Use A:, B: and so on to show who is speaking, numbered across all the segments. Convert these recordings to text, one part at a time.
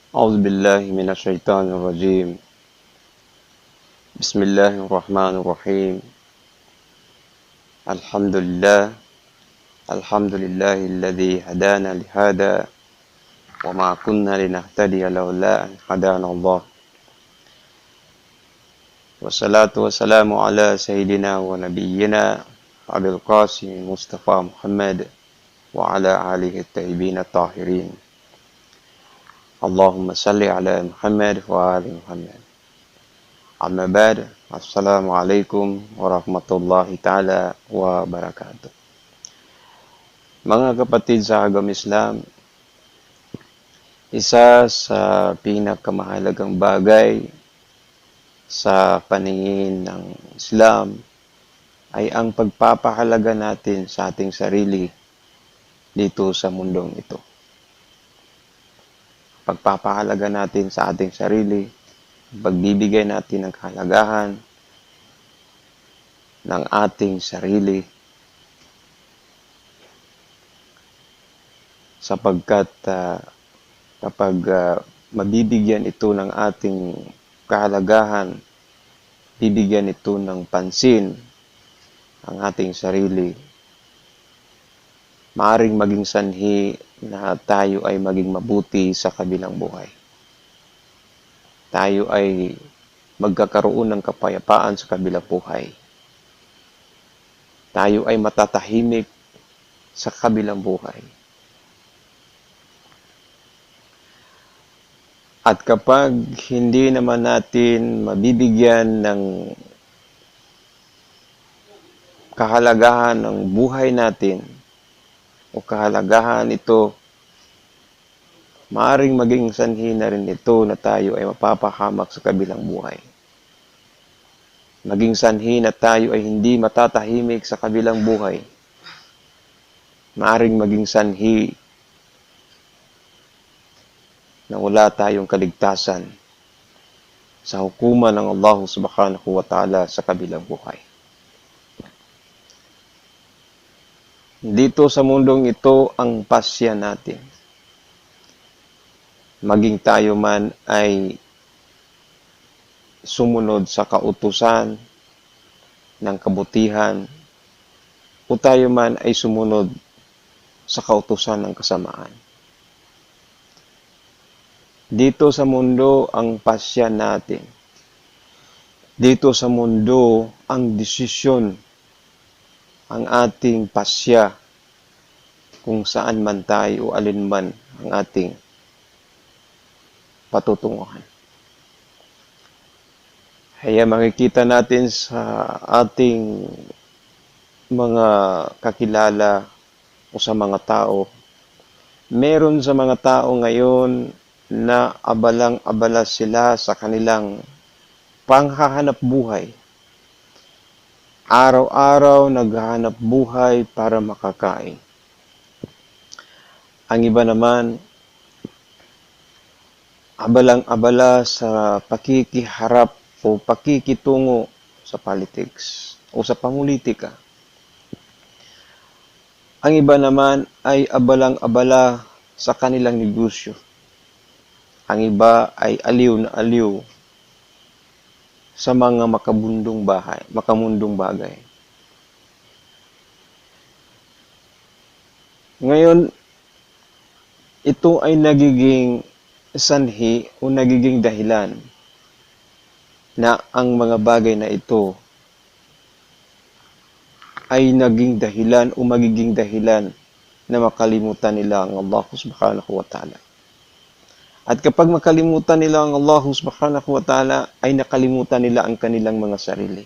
A: أعوذ بالله من الشيطان الرجيم. بسم الله الرحمن الرحيم. الحمد لله. الحمد لله الذي هدانا لهذا وما كنا لنهتدي لولا أن هدانا الله. والصلاة والسلام على سيدنا ونبينا أبي القاسم مصطفى محمد وعلى آله الطيبين الطاهرين. اللهم صل على محمد وآل محمد. Amma ba'd. Assalamualaikum warahmatullahi ta'ala wabarakatuh. Mga kapatid sa agama Islam, isa sa pinakamahalagang bagay sa paningin ng Islam ay ang pagpapahalaga natin sa ating sarili dito sa mundong ito. Pagpapahalaga natin sa ating sarili, pagbibigay natin ng kahalagahan ng ating sarili sapagkat kapag mabibigyan ito ng ating kahalagahan, bibigyan ito ng pansin ang ating sarili, maaaring maging sanhi na tayo ay maging mabuti sa kabilang buhay. Tayo ay magkakaroon ng kapayapaan sa kabilang buhay. Tayo ay matatahimik sa kabilang buhay. At kapag hindi naman natin mabibigyan ng kahalagahan ng buhay natin o kahalagahan ito, maaaring maging sanhi na rin ito na tayo ay mapapahamak sa kabilang buhay. Maging sanhi na tayo ay hindi matatahimik sa kabilang buhay. Maaaring maging sanhi na wala tayong kaligtasan sa hukuman ng Allah subhanahu wa ta'ala sa kabilang buhay. Dito sa mundong ito ang pasya natin. Maging tayo man ay sumunod sa kautusan ng kabutihan o tayo man ay sumunod sa kautusan ng kasamaan. Dito sa mundo ang pasya natin. Dito sa mundo ang desisyon, ang ating pasya kung saan man tayo o alin man ang ating patutunguhan. Kaya makikita natin sa ating mga kakilala o sa mga tao, meron sa mga tao ngayon na abalang-abala sila sa kanilang panghahanap buhay. Araw-araw naghahanap buhay para makakain. Ang iba naman, abalang-abala sa pakikiharap o pakikitungo sa politics o sa pangulitika. Ang iba naman ay abalang-abala sa kanilang negosyo. Ang iba ay aliw na aliw sa mga makamundong bagay. Ngayon, ito ay nagiging sanhi o nagiging dahilan na ang mga bagay na ito ay naging dahilan o magiging dahilan na makalimutan nila ang Allah subhanahu wa ta'ala. At kapag makalimutan nila ang Allah subhanahu wa ta'ala, ay nakalimutan nila ang kanilang mga sarili.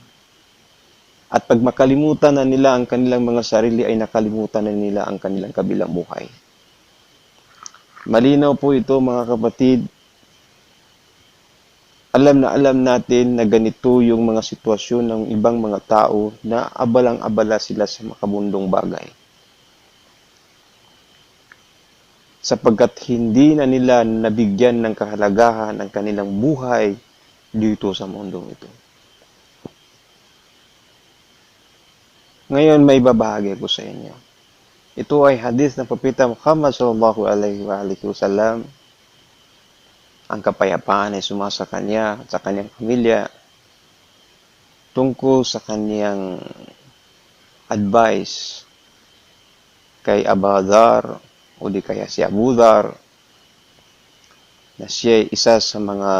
A: At pag makalimutan na nila ang kanilang mga sarili, ay nakalimutan na nila ang kanilang kabilang buhay. Malinaw po ito mga kapatid. Alam natin na ganito yung mga sitwasyon ng ibang mga tao na abalang-abala sila sa makamundong bagay. Sapagkat hindi na nila nabigyan ng kahalagahan ang kanilang buhay dito sa mundong ito. Ngayon may babahagi ko sa inyo. Ito ay hadith ng Propeta Muhammad sallallahu alaihi wa alihi wasallam ang kapayapaan ay sumasa kanya at sa kanyang pamilya tungkol sa kanyang advice kay Abadar o di kaya si Abu Dhar na siya ay isa sa mga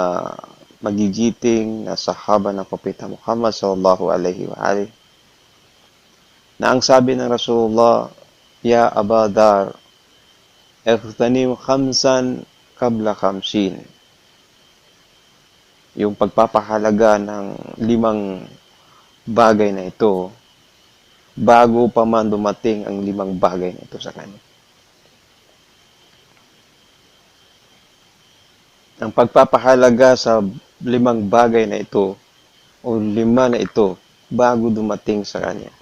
A: magigiting na sahaba ng Propeta Muhammad sallallahu alaihi wa alihi na ang sabi ng Rasulullah, Ya Abadar, ightanim khamsan qabla khamsin. Yung pagpapahalaga ng 5 bagay na ito bago pa man dumating ang 5 bagay na ito sa kanya. Ang pagpapahalaga sa 5 bagay na ito o 5 na ito bago dumating sa kanya.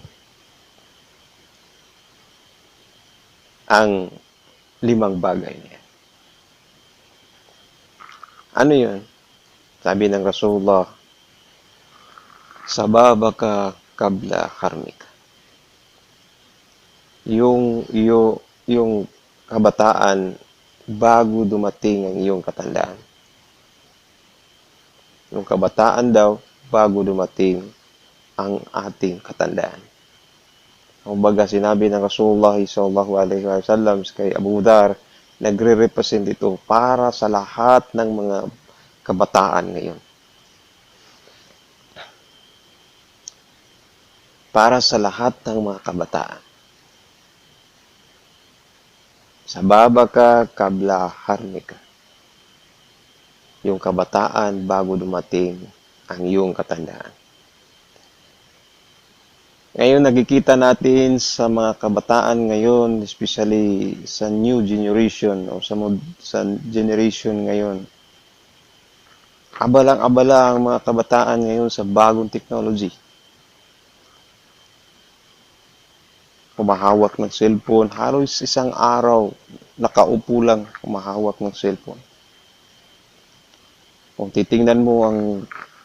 A: Ang 5 bagay niya. Ano yun? Sabi ng Rasulullah, sababaka kabla harmika. Yung kabataan bago dumating ang iyong katandaan. Yung kabataan daw bago dumating ang ating katandaan. Kumbaga sinabi ng Rasulullah sallallahu alaihi wasallam kay Abu Dhar, nagre-represent ito para sa lahat ng mga kabataan ngayon. Para sa lahat ng mga kabataan. Sababaka kabla harmika. Yung kabataan bago dumating ang iyong katandaan. Ngayon nakikita natin sa mga kabataan ngayon, especially sa new generation o sa generation ngayon, abalang-abala ang mga kabataan ngayon sa bagong technology. Kumahawak ng cellphone, halos isang araw, nakaupo lang, kumahawak ng cellphone. Kung titingnan mo ang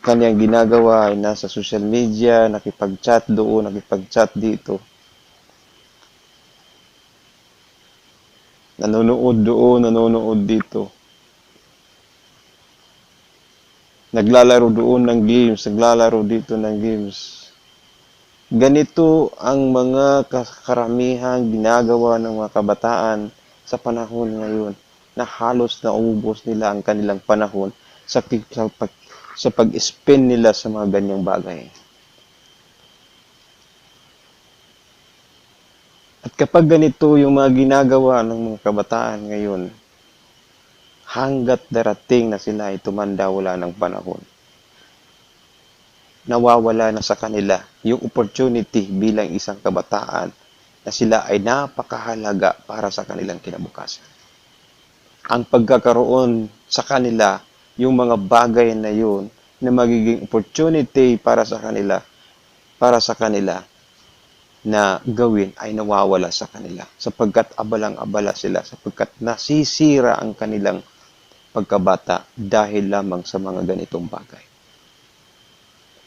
A: kanyang ginagawa ay nasa social media, nakipag-chat doon, nakipag-chat dito. Nanonood doon, nanonood dito. Naglalaro doon ng games, naglalaro dito ng games. Ganito ang mga karamihang ginagawa ng mga kabataan sa panahon ngayon na halos naubos nila ang kanilang panahon sa pag-spend nila sa mga ganyang bagay. At kapag ganito yung mga ginagawa ng mga kabataan ngayon, hanggat darating na sila ay tumanda wala ng panahon, nawawala na sa kanila yung opportunity bilang isang kabataan na sila ay napakahalaga para sa kanilang kinabukasan. Ang pagkakaroon sa kanila, yung mga bagay na yun na magiging opportunity para sa kanila na gawin ay nawawala sa kanila sapagkat abalang-abala sila, sapagkat nasisira ang kanilang pagkabata dahil lamang sa mga ganitong bagay.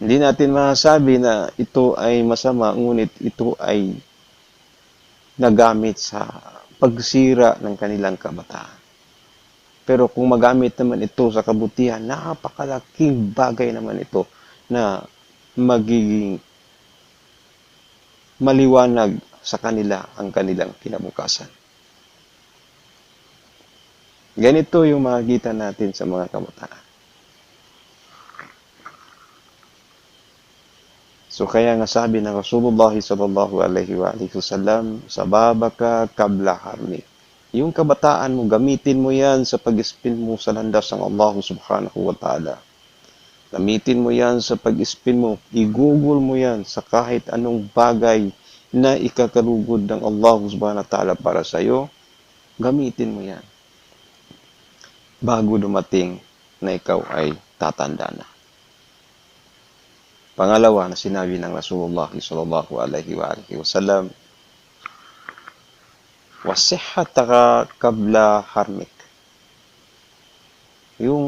A: Hindi natin masasabi na ito ay masama, ngunit ito ay nagamit sa pagsira ng kanilang kabataan. Pero kung magamit naman ito sa kabutihan, napakalaking bagay naman ito na magiging maliwanag sa kanila ang kanilang kinabukasan. Ganito yung makikita natin sa mga kabataan. So kaya nga sabi ng Rasulullah sallallahu alaihi wasallam, sababaka kabla harmik. Yung kabataan mo, gamitin mo yan sa pag-spin mo sa landas ng Allah subhanahu wa ta'ala. Gamitin mo yan sa pag-spin mo. I-google mo yan sa kahit anong bagay na ikakalugod ng Allah subhanahu wa ta'ala para sa iyo. Gamitin mo yan. Bago dumating na ikaw ay tatanda na. Pangalawa na sinabi ng Rasulullah sallallahu alaihi wasallam, wasihhataka kabla harmik. Yung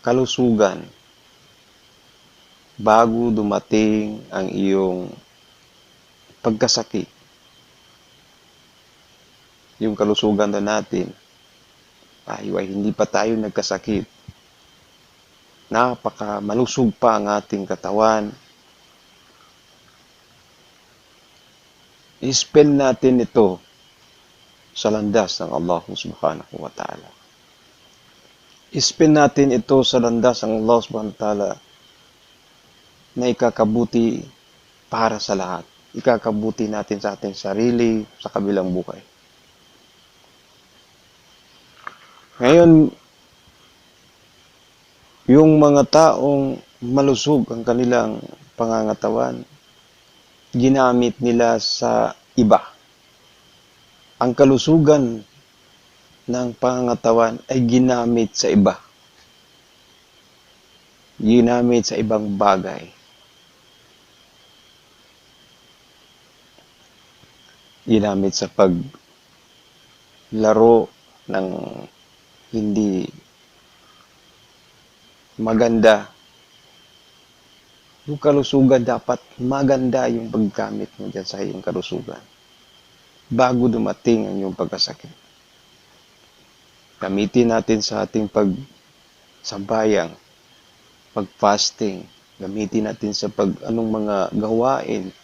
A: kalusugan bago dumating ang iyong pagkasakit. Yung kalusugan na natin, tayo ay hindi pa tayo nagkasakit. napaka malusog pa ang ating katawan, i-spend natin ito sa landas ng Allah subhanahu wa ta'ala. I-spend natin ito sa landas ng Allah subhanahu wa ta'ala na ikakabuti para sa lahat. Ikakabuti natin sa ating sarili, sa kabilang buhay. Ngayon, yung mga taong malusog ang kanilang pangangatawan, ginamit nila sa iba. Ang kalusugan ng pangangatawan ay ginamit sa iba. Ginamit sa ibang bagay. Ginamit sa paglaro ng hindi maganda. Yung kalusugan, dapat maganda yung paggamit mo dyan sa iyong kalusugan bago dumating ang iyong pagkasakit. Gamitin natin sa ating pagsambayang, pag-fasting. Gamitin natin sa anong mga gawain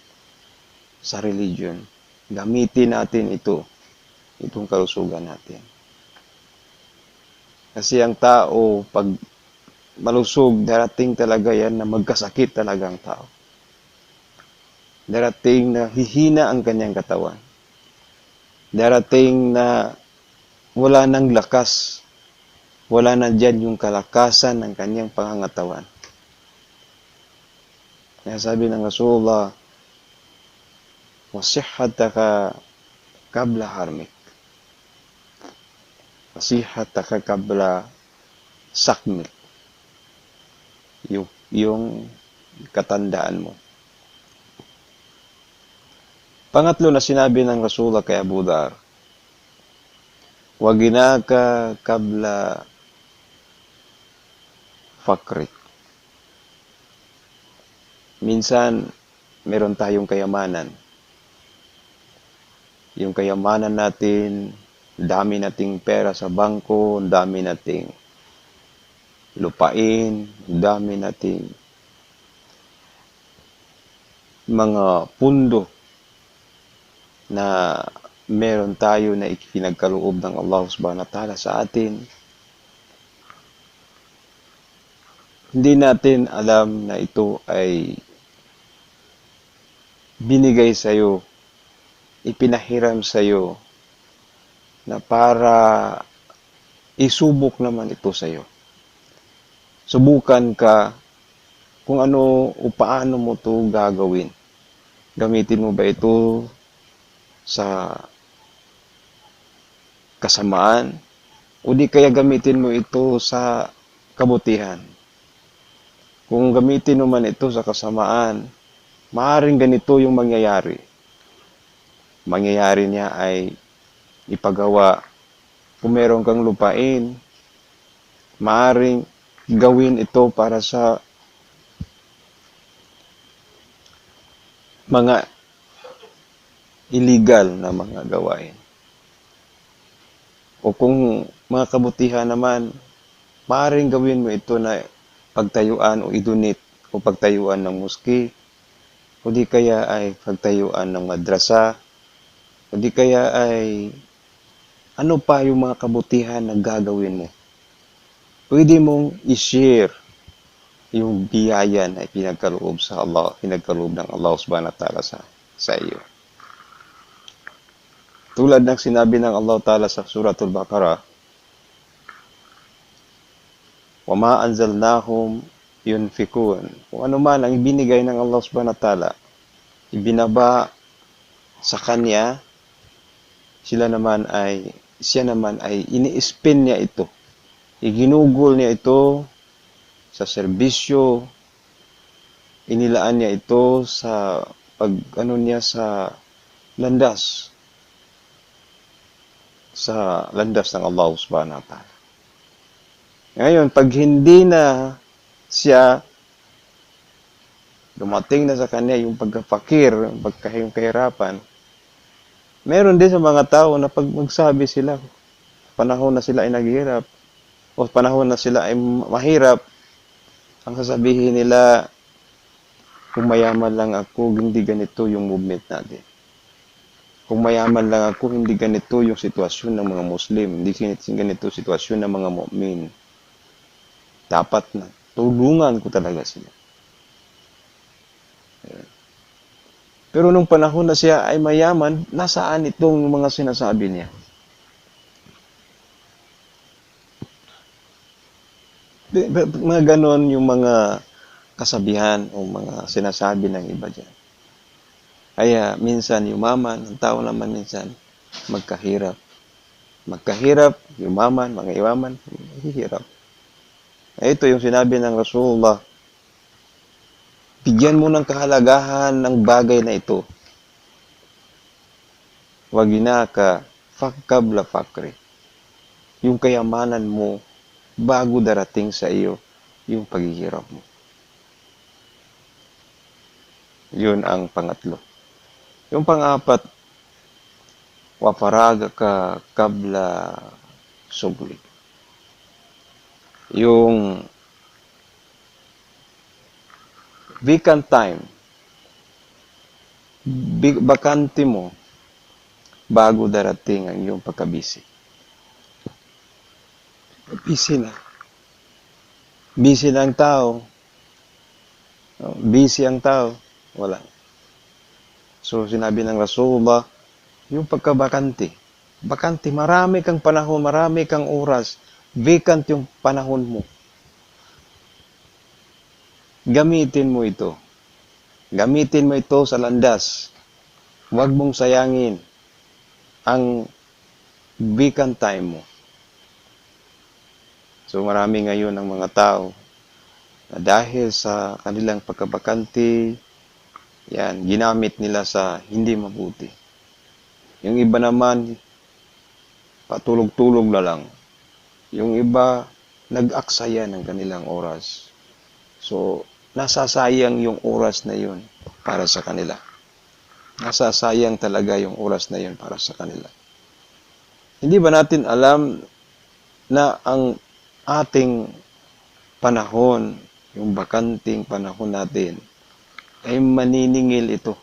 A: sa religion. Gamitin natin itong kalusugan natin. Kasi ang tao, pag malusog, darating talaga yan na magkasakit talaga ang tao. Darating na hihina ang kanyang katawan. Darating na wala nang lakas. Wala na dyan yung kalakasan ng kanyang pangangatawan. Kaya sabi ng Rasulullah, "Wasihhataka qabla harmik. Wasihhataka qabla sakmik." Yung katandaan mo. Pangatlo na sinabi ng Rasulullah kay Abu Dhar, "Waginaka qabla fakrik." Minsan, meron tayong kayamanan. Yung kayamanan natin, dami nating pera sa bangko, dami nating lupain, dami nating mga pundo na meron tayo na ipinagkaloob ng Allah subhanahu wa ta'ala sa atin. Hindi natin alam na ito ay binigay sa'yo, ipinahiram sa'yo na para isubok naman ito sa'yo. Subukan ka kung ano o paano mo ito gagawin. Gamitin mo ba ito sa kasamaan o di kaya gamitin mo ito sa kabutihan? Kung gamitin mo man ito sa kasamaan, maaaring ganito yung mangyayari. Mangyayari niya ay ipagawa. Kung meron kang lupain, maaaring gawin ito para sa mga illegal na mga gawain. O kung mga kabutihan naman, maaaring gawin mo ito na pagtayuan o idunit o pagtayuan ng muski, o di kaya ay pagtayuan ng madrasa, o di kaya ay ano pa yung mga kabutihan na gagawin mo. Pwede mong i-share yung biyaya na pinagkaloob sa Allah, pinagkaloob ng Allah subhanahu wa ta'ala sa iyo. Tulad ng sinabi ng Allah ta'ala sa Suratul Baqarah, "Wama anzalnahum yunfikun." Kung ano man ang ibinigay ng Allah subhanahu wa ta'ala, ibinaba sa Kanya, siya naman ay ini-spend niya ito. Iginugol niya ito sa serbisyo, inilaan niya ito sa sa landas ng Allah subhanahu wa ta'ala. Ngayon, pag hindi na siya dumating na sa kanya yung pagkapakir, yung kahirapan, meron din sa mga tao na pag magsabi sila, panahon na sila ay naghihirap, o panahon na sila ay mahirap, Ang sasabihin nila, kung mayaman lang ako, hindi ganito yung movement natin. Kung mayaman lang ako, hindi ganito yung sitwasyon ng mga Muslim. Hindi ganito sitwasyon ng mga mu'min. Dapat na tulungan ko talaga sila. Pero nung panahon na siya ay mayaman, nasaan itong mga sinasabi niya? Mga ganon yung mga kasabihan o mga sinasabi ng iba dyan. Kaya minsan yumaman, ang tao naman minsan magkahirap. Magkahirap, yumaman, mga iwaman, mahihirap. Ito yung sinabi ng Rasulullah, bigyan mo ng kahalagahan ng bagay na ito. Waginaka fakabla fakri. Yung kayamanan mo bago darating sa iyo yung paghihirap mo. Yun ang pangatlo. Yung pang-apat, waparaga ka kabla subli. Yung vacant time, bakante mo bago darating ang iyong pagkabisi. Busy na. Busy na ang tao. Busy ang tao. Wala. So, sinabi ng Rasulullah, yung pagkabakante. Bakante, marami kang panahon, marami kang oras. Vacant yung panahon mo. Gamitin mo ito. Gamitin mo ito sa landas. Huwag mong sayangin ang vacant time mo. So marami ngayon ng mga tao na dahil sa kanilang pagkabakante, yan, ginamit nila sa hindi mabuti. Yung iba naman, patulog-tulog na lang. Yung iba, nag-aksaya ng kanilang oras. So, nasasayang yung oras na yun para sa kanila. Nasasayang talaga yung oras na yun para sa kanila. Hindi ba natin alam na ang ating panahon, yung bakanting panahon natin, ay maniningil ito.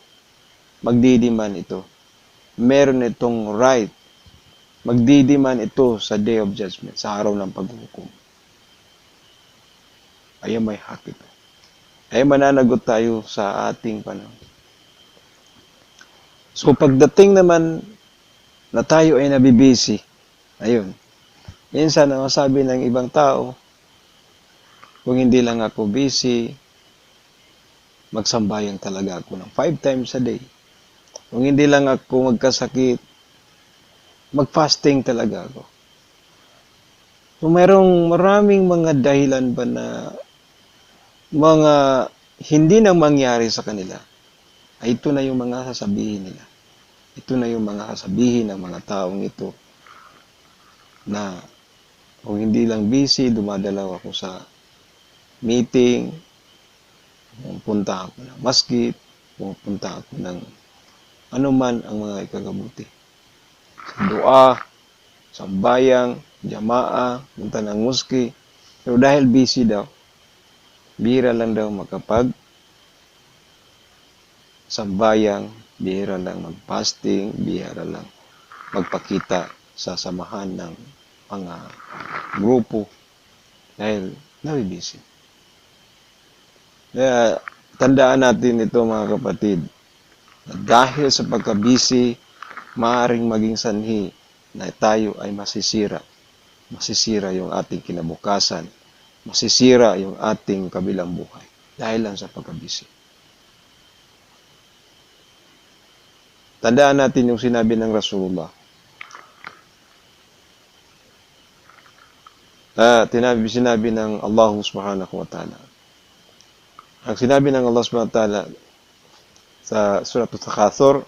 A: Magdidiman ito. Meron itong right. Magdidiman ito sa Day of Judgment, sa araw ng paghuhukom. Ay may hak ito. Ay mananagot tayo sa ating panahon. So pagdating naman na tayo ay nabibisi, ayun, minsan ang sabi ng ibang tao, kung hindi lang ako busy, magsambayan talaga ako ng 5 times a day. Kung hindi lang ako magkasakit, mag-fasting talaga ako. So merong maraming mga dahilan ba na mga hindi na mangyari sa kanila, ay ito na yung mga sasabihin nila. Ito na yung mga sasabihin ng mga taong ito na kung hindi lang busy, dumadalaw ako sa meeting, pupunta ako ng masjid, pupunta ako ng anuman ang mga ikagabuti. Sa dua, sambayang, jamaa, punta ng muski. Pero dahil busy daw, bihira lang daw makapag sambayang, bihira lang mag-fasting, bihira lang magpakita sa samahan ng mga grupo dahil nabibisi. Kaya tandaan natin ito mga kapatid, na dahil sa pagkabisi, maaaring maging sanhi na tayo ay masisira. Masisira yung ating kinabukasan. Masisira yung ating kabilang buhay. Dahil lang sa pagkabisi. Tandaan natin yung sinabi ng Rasulullah. Sinabi ng Allah subhanahu wa ta'ala. Ang sinabi ng Allah subhanahu wa ta'ala sa Surah Al-Takathur,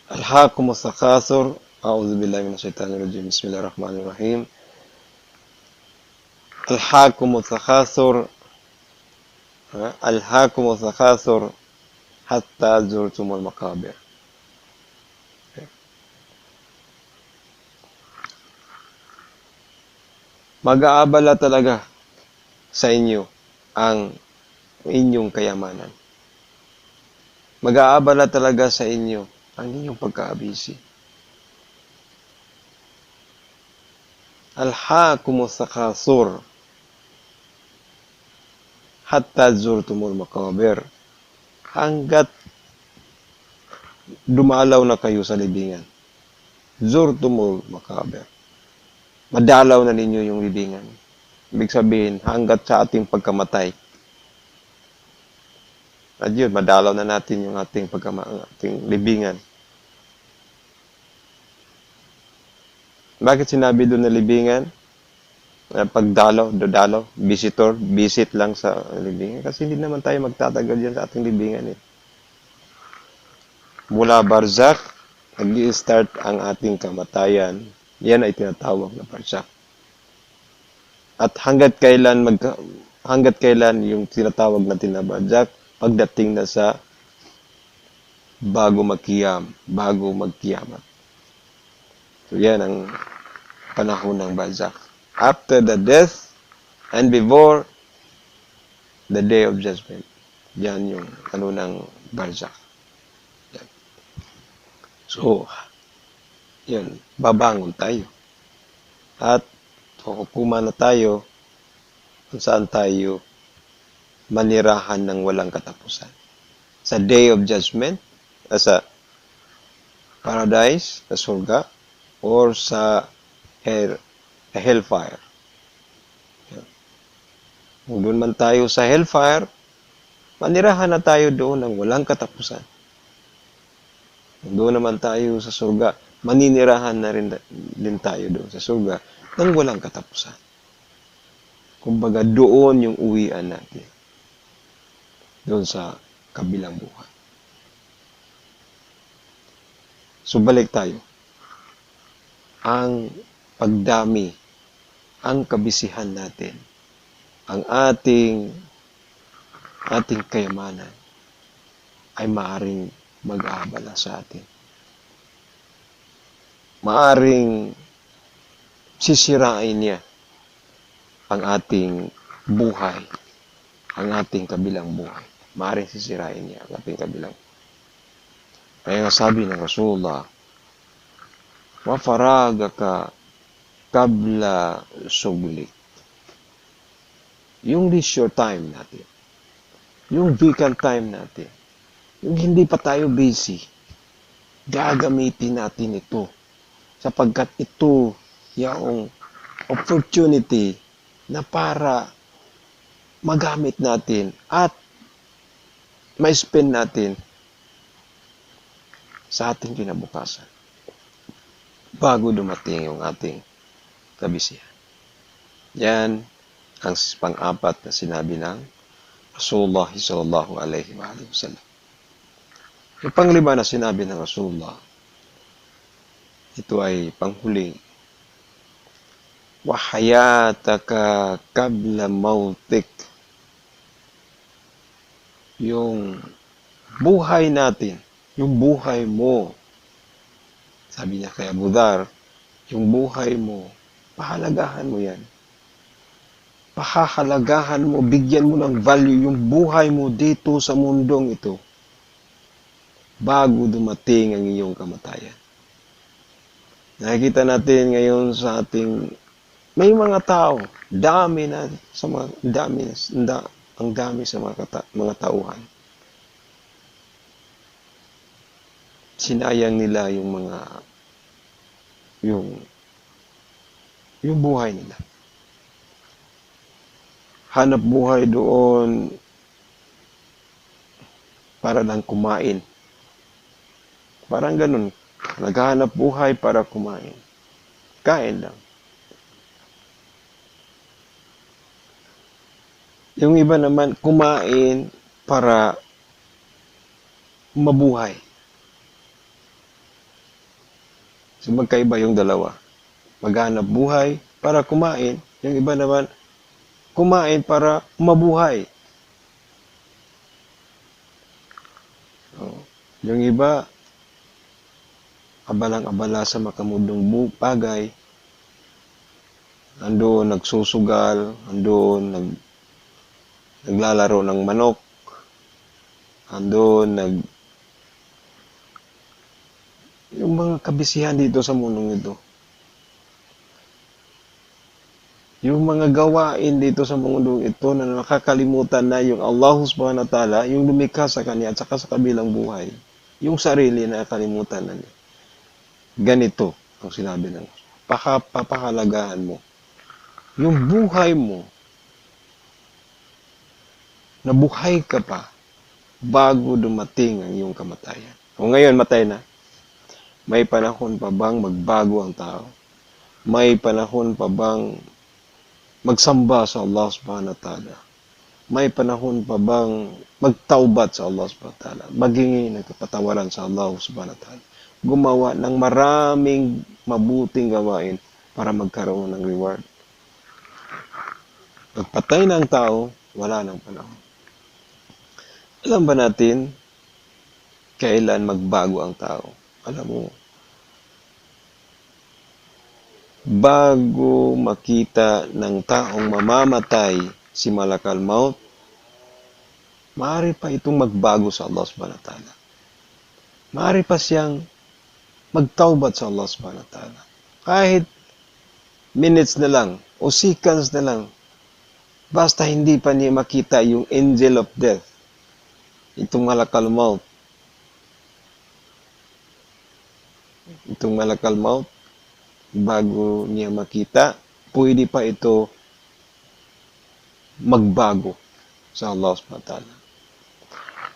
A: Alhaakumus Takathur, A'udzu billahi minash shaitanir rajim. Bismillahirrahmanirrahim. Alhaakumus Takathur, Alhaakumus Takathur hatta zurtumul maqabir. Mag-aabala talaga sa inyo ang inyong kayamanan. Mag-aabala talaga sa inyo ang inyong pagkaabisi. Alhaakumus takasur hatta zurtumul maqabir. Hanggat dumalaw na kayo sa libingan. Zurtumul maqabir. Madalaw na ninyo yung libingan. Ibig sabihin, hanggat sa ating pagkamatay. At yun, madalaw na natin yung ating libingan. Bakit sinabi doon na libingan? Pagdalaw, dodalaw, visitor, visit lang sa libingan. Kasi hindi naman tayo magtatagal dyan sa ating libingan. Mula barzakh, nag-i-start ang ating kamatayan. Yan ay tinatawag na barzakh. At hanggat kailan yung tinatawag natin na barzakh, pagdating na sa bago magkiyamat. So yan ang panahon ng barzakh. After the death and before the day of judgment. Yan yung ng barzakh. Yan. So, yan, babangon tayo. At kukuman na tayo kung saan tayo manirahan ng walang katapusan. Sa day of judgment, sa paradise, sa surga, or sa hellfire. Kung doon man tayo sa hellfire, manirahan na tayo doon ng walang katapusan. Kung doon naman tayo sa surga, maninirahan na rin din tayo doon sa surga ng walang katapusan. Kumbaga doon yung uwian natin. Doon sa kabilang buhay. So balik tayo. Ang pagdami, ang kabisihan natin, ang ating kayamanan ay maaring mag-aabala sa atin. Maaring sisirain niya ang ating buhay, ang ating kabilang buhay. Maaring sisirain niya ang ating kabilang buhay. Kaya nga sabi ng Rasulullah, wafaragaka kabla suglik. Yung leisure time natin, yung vacant time natin, yung hindi pa tayo busy, gagamitin natin ito sapagkat ito yung opportunity na para magamit natin at ma-spend natin sa ating kinabukasan bago dumating yung ating kabisihan. Yan ang pang-apat na sinabi ng Rasulullah sallallahu alaihi wa sallam. Yung panglima na sinabi ng Rasulullah, ito ay panghuli. Wahayataka kabla mautik. Yung buhay natin, yung buhay mo, sabi niya kay Abu Dhar, yung buhay mo, pahalagahan mo yan. Pahahalagahan mo, bigyan mo ng value yung buhay mo dito sa mundong ito bago dumating ang iyong kamatayan. Nakikita natin ngayon sa ating may mga tao, ang dami sa mga tauhan. Sinayang nila yung buhay nila. Hanap buhay doon para lang kumain. Parang ganun. Naghahanap buhay para kumain. Kain lang. Yung iba naman, kumain para mabuhay. So magkaiba yung dalawa. Maghanap buhay para kumain. Yung iba naman, kumain para mabuhay. So, yung iba, abalang-abala sa makamundong bagay. Andun nagsusugal, andun naglalaro ng manok, andun, yung mga kabisihan dito sa mundong ito. Yung mga gawain dito sa mundong ito na nakakalimutan na yung Allah subhanahu wa ta'ala, yung lumikha sa kanya at saka sa kabilang buhay. Yung sarili na nakalimutan na niya. Ganito ang sinabi ng papahalagahan mo. Yung buhay mo, nabuhay ka pa bago dumating ang iyong kamatayan. O ngayon, matay na. May panahon pa bang magbago ang tao? May panahon pa bang magsamba sa Allah subhanahu wa ta'ala? May panahon pa bang magtaubat sa Allah subhanahu wa ta'ala? Maghingi ng kapatawaran sa Allah subhanahu wa ta'ala? Gumawa ng maraming mabuting gawain para magkaroon ng reward. Pagpatay ng tao, wala nang panahon. Alam ba natin kailan magbago ang tao? Alam mo, bago makita ng taong mamamatay si Malakal Maut, maaari pa itong magbago sa Allah subhanahu wa ta'ala. Maaari pa siyang magtaubat sa Allah subhanahu wa ta'ala. Kahit minutes na lang o seconds na lang, basta hindi pa niya makita yung angel of death, itong Malakal Maut. Itong Malakal Maut, bago niya makita, pwede pa ito magbago sa Allah subhanahu wa ta'ala.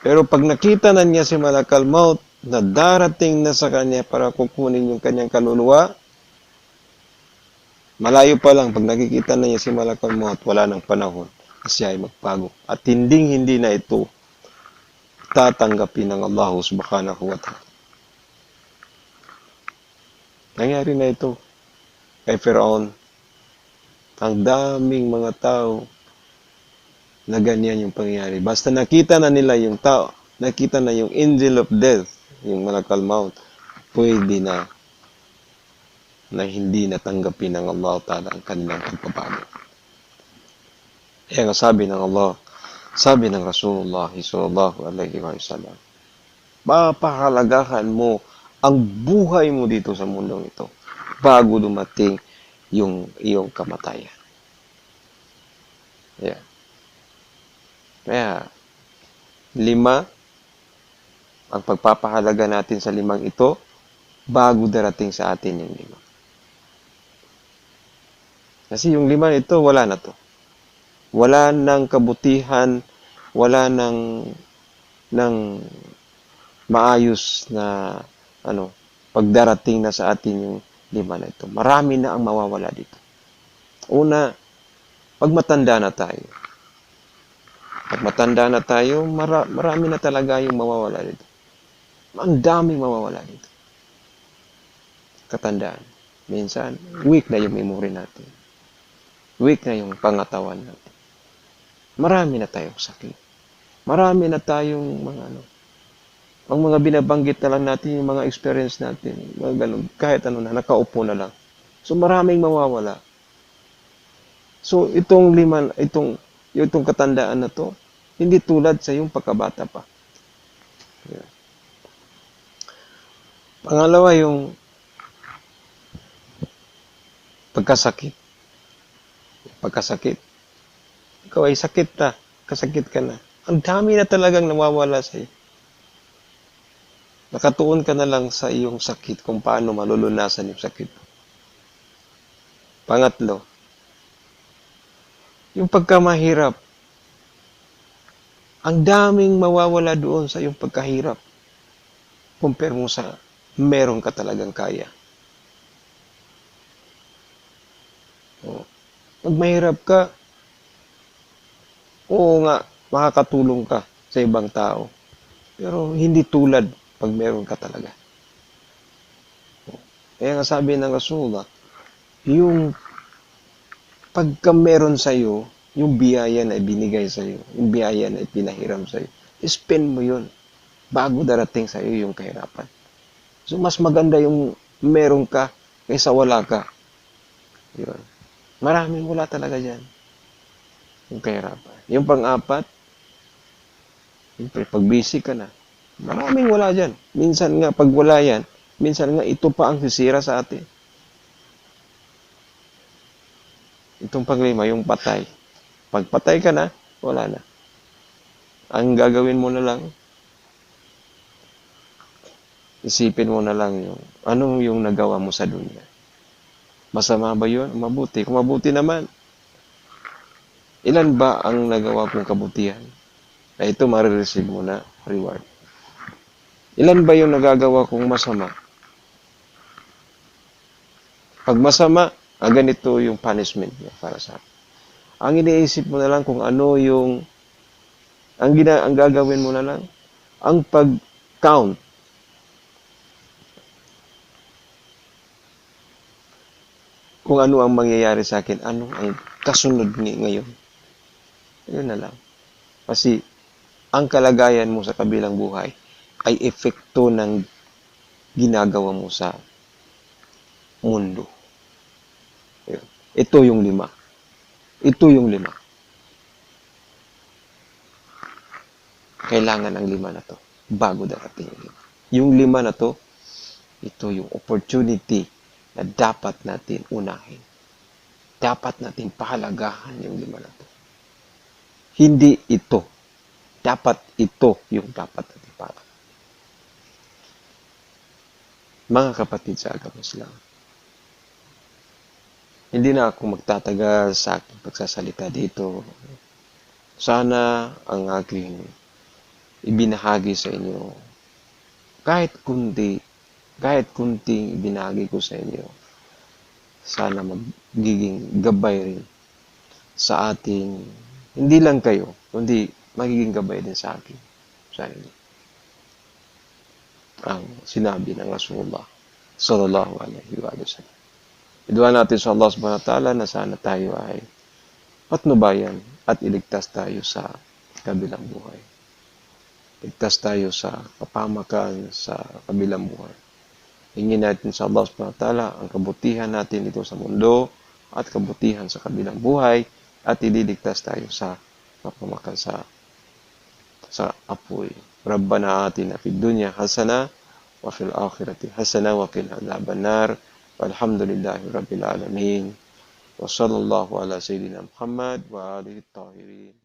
A: Pero pag nakita na niya si Malakal Maut na darating na sa kanya para kukunin yung kanyang kaluluwa, malayo pa lang, pag nakikita na niya si Malakal Maut, wala nang panahon na siya ay magbago. At hindi na ito tatanggapin ng Allah subhanahu wa ta'ala. Nangyari na ito kay Firaun. Ang daming mga tao na ganyan yung pangyayari. Basta nakita na nila yung tao, nakita na yung angel of death, yung Malakal Maut, pwede na hindi natanggapin ng Allah Ta'ala ang kanilang pagbabago. Kaya nga sabi ng Allah, sabi ng Rasulullah sallallahu alaihi wasallam, papahalagahan mo ang buhay mo dito sa mundong ito bago dumating yung iyong kamatayan. Yeah. Kaya, 5, ang pagpapahalaga natin sa 5 ito, bago darating sa atin yung 5. Kasi yung 5 ito, wala na to. Wala nang kabutihan, wala nang maayos na pagdarating na sa atin yung 5 na ito. Marami na ang mawawala dito. Una, pag matanda na tayo. Pag matanda na tayo, marami na talaga yung mawawala dito. Ang daming mawawala dito. Katandaan. Minsan, weak na yung memory natin. Weak na yung pangatawan natin. Marami na tayong sakit. Marami na tayong ang mga binabanggit na lang natin, yung mga experience natin, mga ganun, kahit nakaupo na lang. So, maraming mawawala. So, itong katandaan na to, hindi tulad sa yung pagkabata pa. Yeah. Pangalawa, yung pagkasakit. Pagkasakit. Ikaw ay sakit na. Kasakit ka na. Ang dami na talagang nawawala sa iyo. Nakatuon ka na lang sa iyong sakit kung paano malulunasan yung sakit. Pangatlo, yung pagkamahirap. Ang daming mawawala doon sa iyong pagkahirap. Compare mo sa meron ka talagang kaya. Pag mahirap ka, oo nga, makakatulong ka sa ibang tao. Pero hindi tulad pag meron ka talaga. Kaya nga sabi ng Rasulullah, yung pagka meron sa iyo, yung biyaya na ibinigay sa iyo, yung biyaya na ipinahiram sa iyo, spend mo yun bago darating sa iyo yung kahirapan. So, mas maganda yung meron ka kaysa wala ka. Yun. Maraming wala talaga dyan. yung kahirapan. Yung pang-apat, siyempre, pag busy ka na, maraming wala dyan. Minsan nga, pag wala yan, minsan nga, ito pa ang sisira sa atin. Itong panglima, yung patay. Pag patay ka na, wala na. Ang gagawin mo na lang, isipin mo na lang yung anong yung nagawa mo sa dunya. Masama ba yun? Mabuti. Kung mabuti naman, ilan ba ang nagawa kong kabutihan? Na ito marireceive mo na reward. Ilan ba yung nagagawa kong masama? Pag masama, ganito yung punishment niya para sa akin. Ang iniisip mo na lang kung ano yung ang gagawin mo na lang, ang pag-count. Kung ano ang mangyayari sa akin, ano ang kasunod ngayon. Yun na lang. Kasi ang kalagayan mo sa kabilang buhay ay epekto ng ginagawa mo sa mundo. Yun. Ito yung lima. Ito yung lima. Kailangan ang lima na to bago darating yung lima. Yung lima na to, ito yung opportunity na dapat natin unahin. Dapat natin pahalagahan yung lima na to. Hindi ito. Dapat ito yung dapat natin para. Mga kapatid sa agama Islam, hindi na ako magtatagal sa aking pagsasalita dito. Sana ang aking ibinahagi sa inyo, kahit kunting ibinahagi ko sa inyo, sana magiging gabay rin sa atin, hindi lang kayo, kundi magiging gabay din sa akin. Sana ang sinabi ng Rasulullah sallallahu alaihi wa sallam. Idua natin sa Allah subhanahu wa ta'ala na sana tayo ay patnubayan at iligtas tayo sa kabilang buhay. Ligtas tayo sa kapamakan sa kabilang buhay. Hingin natin sa Allah subhanahu wa ta'ala ang kabutihan natin dito sa mundo at kabutihan sa kabilang buhay at ililigtas tayo sa kapamakan sa apoy. Rabbana atina fid dunya hasana wa fil akhirati hasana wa qina adhaban nar. Walhamdulillahi rabbil alamin. Wa sallallahu ala sayyidina Muhammad wa alihi tahirin.